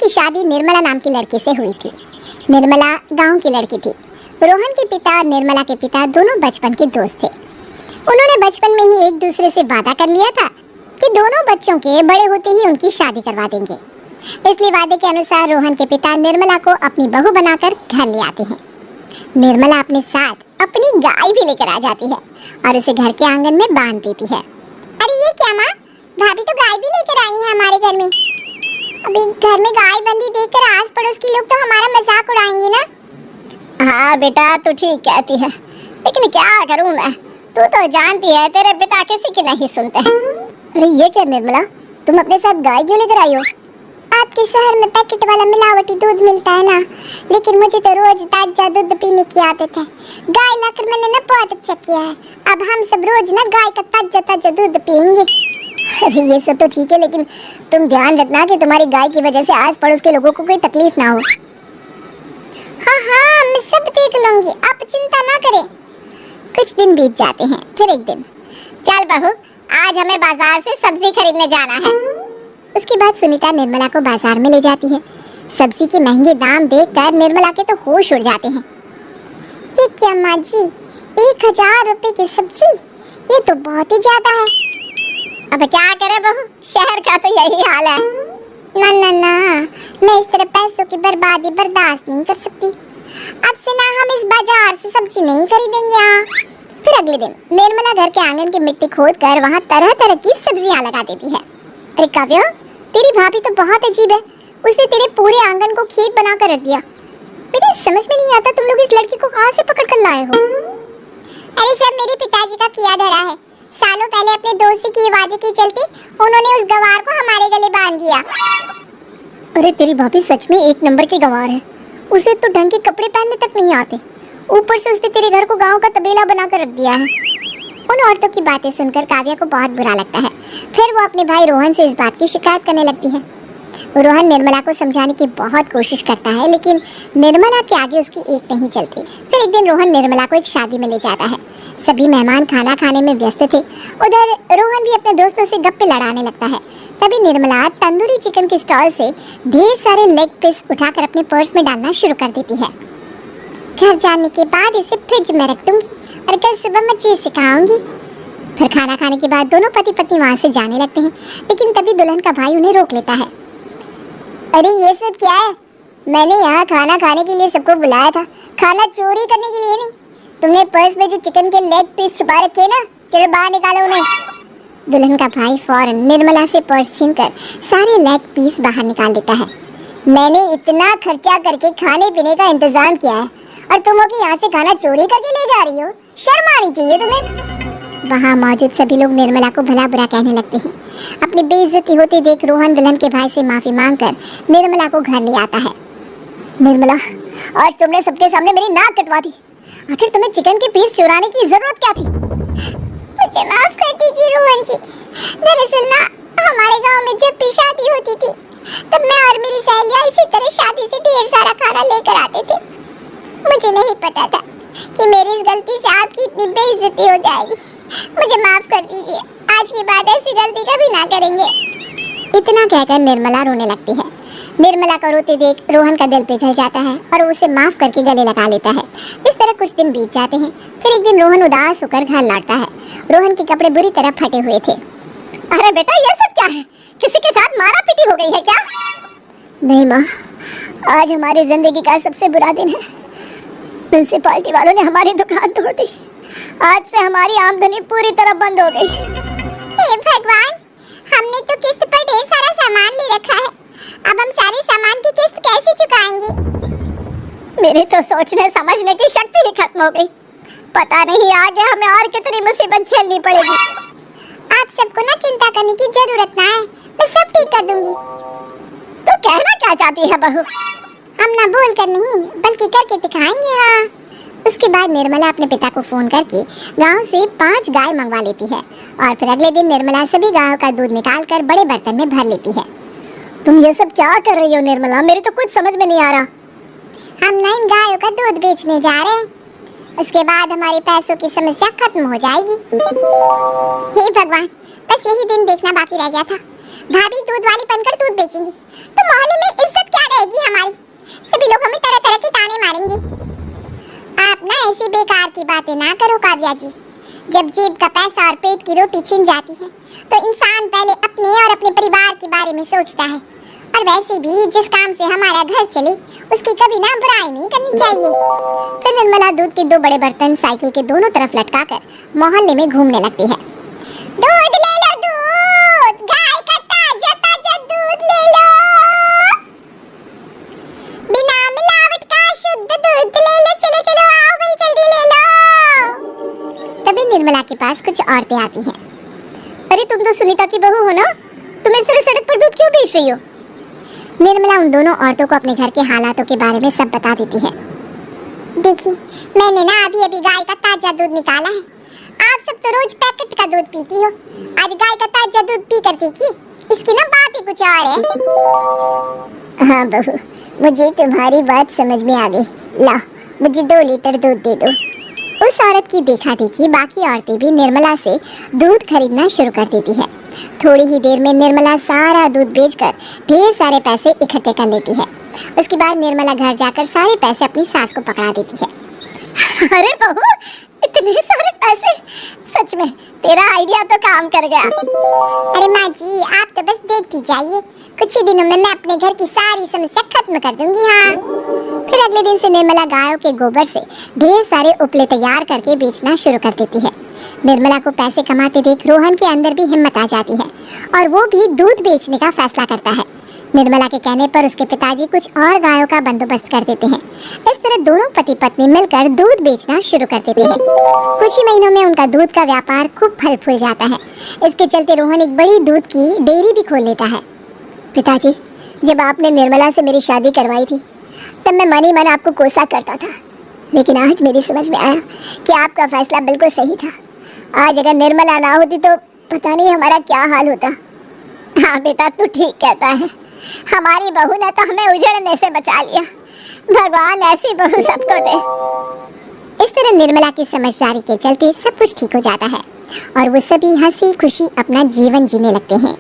की शादी निर्मला नाम की लड़की से हुई थी। निर्मला गांव की लड़की थी। रोहन के पिता और निर्मला के पिता दोनों बचपन के दोस्त थे। उन्होंने बचपन में ही एक दूसरे से वादा कर लिया था कि दोनों बच्चों के बड़े होते ही उनकी शादी करवा देंगे। इसलिए वादे के अनुसार रोहन के पिता निर्मला को अपनी बहू बनाकर घर ले आते हैं। निर्मला अपने साथ अपनी गाय भी लेकर आ जाती है और उसे घर के आंगन में बांध देती है। अरे ये क्या माँ, भाभी तो गाय भी लेकर आई है हमारे घर में। अभी घर में गाय बंधी देखकर आस पड़ोस के लोग तो हमारा मजाक उड़ाएंगे ना। हाँ बेटा, तू ठीक कहती है, लेकिन क्या करूँ मैं, तू तो जानती है तेरे पिता किसी की नहीं सुनते हैं। अरे ये क्या निर्मला, तुम अपने साथ गाय क्यों लेकर आई हो? आपके शहर में पैकेट वाला मिलावटी दूध मिलता है ना, लेकिन मुझे तो रोज ताजा दूध पीने की आदत है। गाय लाकर मैंने ना बहुत अच्छा किया है। अब हम सब रोज ना गाय का ताजा ताजा दूध पियेंगे। अरे ये सब तो ठीक है, लेकिन तुम ध्यान रखना कि तुम्हारी गाय की वजह से आस पड़ोस के लोगों को कोई तकलीफ ना हो। हाँ हाँ, मैं सब देख लूंगी, आप चिंता ना करें। कुछ दिन बीत जाते हैं। फिर एक दिन, चल बहू, आज हमें बाजार से सब्जी खरीदने जाना है। उसके बाद सुनीता निर्मला को बाजार में ले जाती है। सब्जी के महंगे दाम देखकर निर्मला के तो होश उड़ जाते हैं। ये क्या माँ जी, 1000 रुपए की सब्जी, ये तो बहुत ही ज्यादा है। अब क्या करे बहू, शहर का तो यही हाल है। ना ना ना, मैं इस तरह पैसों की बर्बादी बर्दाश्त नहीं कर सकती। अब से ना हम इस बाजार से सब्जी नहीं खरीदेंगे। यहाँ फिर अगले दिन निर्मला घर के आंगन की मिट्टी खोद कर वहाँ तरह तरह की सब्जियाँ लगा देती है। अरे काव्या, तेरी भाभी तो बहुत अजीब है, उसने तेरे पूरे आंगन को खेत बना कर रख दिया। मुझे समझ में नहीं आता तुम लोग इस लड़की को कहाँ से पकड़ कर लाए हो। अरे सब मेरे पिताजी का किया धरा है। सालों पहले अपने दोस्त से किए वादे के चलते उन्होंने उस गवार को हमारे गले बांध दिया। अरे तेरी भाभी सच में एक नंबर की गवार है, उसे तो ढंग के कपड़े पहनने तक नहीं आते, ऊपर से उसने तेरे घर को गांव का तबेला बना कर रख दिया है। उन औरतों की बातें सुनकर काव्या को बहुत बुरा लगता है। फिर वो अपने भाई रोहन से इस बात की शिकायत करने लगती है। रोहन निर्मला को समझाने की बहुत कोशिश करता है, लेकिन निर्मला के आगे उसकी एक नहीं चलती। फिर एक दिन रोहन निर्मला को एक शादी में ले जाता है। सभी मेहमान खाना खाने में व्यस्त थे। उधर रोहन भी अपने दोस्तों से गप्पे लड़ाने लगता है। तभी निर्मला तंदूरी चिकन के स्टॉल से ढेर सारे लेग पीस उठाकर अपने पर्स में डालना शुरू कर देती है। घर जाने के बाद इसे फ्रिज में रख दूंगी और कल सुबह मैं चीज सिखाऊंगी। फिर खाना खाने के बाद दोनों पति पत्नी वहाँ से जाने लगते हैं, लेकिन तभी दुल्हन का भाई उन्हें रोक लेता है। अरे ये सब क्या है? मैंने यहाँ खाना खाने के लिए सबको बुलाया था, खाना चोरी करने के लिए नहीं। तुमने पर्स में जो चिकन के लेग पीस छुपा रखे ना, चलो बाहर निकालो उन्हें। दुल्हन का भाई फौरन निर्मला से पर्स छीनकर सारे लेग पीस बाहर निकाल देता है। मैंने इतना खर्चा करके खाने पीने का इंतजाम किया है और तुम लोग यहाँ से खाना चोरी करके ले जा रही हो, शर्म आनी चाहिए तुम्हें। वहाँ मौजूद सभी लोग निर्मला को भला बुरा कहने लगते हैं। अपनी बेइज्जती होते देख रोहन दुल्हन के भाई से माफी मांगकर निर्मला को घर ले आता है। निर्मला, आज तुमने सबके सामने मेरी नाक कटवा दी। आखिर तुम्हें चिकन के पीस चुराने की जरूरत क्या थी? मुझे माफ कर दीजिए रोहन जी। दरअसल ना, हमारे गांव में जब भी शादी होती थी तब मैं और मेरी सहेलियां इसी तरह शादी से ढेर सारा खाना लेकर आते थे। मुझे नहीं पता था कि मेरी इस गलती से आपकी इतनी बेइज्जती हो जाएगी। मुझे माफ कर दीजिए, आज के बाद ऐसी गलती कभी ना करेंगे। इतना कहकर निर्मला रोने लगती है। निर्मला को रोते देख रोहन का दिल पिघल जाता है और उसे माफ करके गले लगा लेता है। इस तरह कुछ दिन बीत जाते हैं। फिर एक दिन रोहन उदास होकर घर लौटता है। रोहन के कपड़े बुरी तरह फटे हुए थे। अरे बेटा, ये सब क्या है? किसी के साथ मारा पीटी हो गई है क्या? नहीं माँ, आज हमारी जिंदगी का सबसे बुरा दिन है। म्युनिसिपैलिटी वालों ने हमारी दुकान तोड़ दी। आज से हमारी आमदनी पूरी तरह बंद हो गई। हे भगवान, हमने तो किस्त पर ढेर सारा सामान ले रखा है। अब हम सारे सामान की किस्त कैसे चुकाएंगे? मेरी तो सोचने समझने की शक्ति ही खत्म हो गई। पता नहीं आगे हमें और कितनी मुसीबत झेलनी पड़ेगी। आप सबको ना चिंता करने की जरूरत ना है, मैं सब ठीक कर दूंगी। तो कहना क्या चाहती है बहू? हम ना बोल कर नहीं, बल्कि करके दिखाएंगे। हाँ। उसके बाद निर्मला अपने पिता को फोन करके गांव से 5 गाय मंगवा लेती है और फिर अगले दिन निर्मला सभी गायों का दूध निकालकर बड़े बर्तन में भर लेती है। तुम ये सब क्या कर रही हो निर्मला? मेरे तो कुछ समझ में नहीं आ रहा। हम ना इन गायों का दूध बेचने जा रहे हैं, उसके बाद हमारे पैसों की समस्या खत्म हो जाएगी। हे भगवान, बस यही दिन देखना बाकी रह गया था। भाभी दूध वाली बनकर दूध बेचेंगी तो मोहल्ले में इज्जत क्या की बातें ना करो काव्या जी। जब जेब का पैसा और पेट की रोटी छिन जाती है तो इंसान पहले अपने और अपने परिवार के बारे में सोचता है। और वैसे भी जिस काम से हमारा घर चले उसकी कभी ना बुराई नहीं करनी चाहिए। फिर निर्मला दूध के 2 बड़े बर्तन साइकिल के दोनों तरफ लटकाकर मोहल्ले में घूमने लगती है। दूध ले लो, दूध, गाय का ताजा ताजा दूध ले लो, बिना मिलावट का शुद्ध दूध ले लो, चलो चलो आओ भाई जल्दी ले लो। तभी निर्मला के पास कुछ औरतें आती हैं। अरे तुम तो सुनीता की बहू हो ना, तुम इस तरह सड़क पर दूध क्यों बेच रही हो? निर्मला उन दोनों औरतों को अपने घर के हालातों के बारे में सब बता देती है। देखिए, मैंने ना अभी अभी गाय का ताजा दूध निकाला है। आप सब तो रोज पैकेट का दूध पीती हो, आज गाय का ताजा दूध पी कर देखिए, इसकी ना बात ही कुछ और है। हाँ बहू, मुझे तुम्हारी बात समझ में आ गई। ला, मुझे 2 लीटर दूध दे दो। उस औरत की देखा देखी बाकी औरतें भी निर्मला से दूध खरीदना शुरू कर देती है। थोड़ी ही देर में निर्मला सारा दूध बेचकर ढेर सारे पैसे इकट्ठे कर लेती है। उसके बाद निर्मला घर जाकर सारे पैसे अपनी सास को पकड़ा देती है। अरे बहू, इतने सारे पैसे, सच में तेरा आइडिया तो काम कर गया। अरे माँ जी, आप तो बस देखती जाइए, कुछ ही दिनों में मैं अपने घर की सारी समस्या खत्म कर दूंगी। हाँ। फिर अगले दिन से निर्मला गायों के गोबर से ढेर सारे उपले तैयार करके बेचना शुरू कर देती है। निर्मला को पैसे कमाते देख रोहन के अंदर भी हिम्मत आ जाती है और वो भी दूध बेचने का फैसला करता है। निर्मला के कहने पर उसके पिताजी कुछ और गायों का बंदोबस्त कर देते हैं। इस तरह दोनों पति पत्नी मिलकर दूध बेचना शुरू कर देते हैं। कुछ ही महीनों में उनका दूध का व्यापार खूब फल फूल जाता है। इसके चलते रोहन एक बड़ी दूध की डेयरी भी खोल लेता है। पिताजी, जब आपने निर्मला से मेरी शादी करवाई थी तब मैं मन ही मन आपको कोसा करता था, लेकिन आज मेरी समझ में आया कि आपका फैसला बिल्कुल सही था। आज अगर निर्मला ना होती तो पता नहीं हमारा क्या हाल होता। हाँ बेटा, तू ठीक कहता है, हमारी बहू ने तो हमें उजड़ने से बचा लिया। भगवान ऐसी बहू सबको दे। इस तरह निर्मला की समझदारी के चलते सब कुछ ठीक हो जाता है और वो सभी हंसी खुशी अपना जीवन जीने लगते हैं।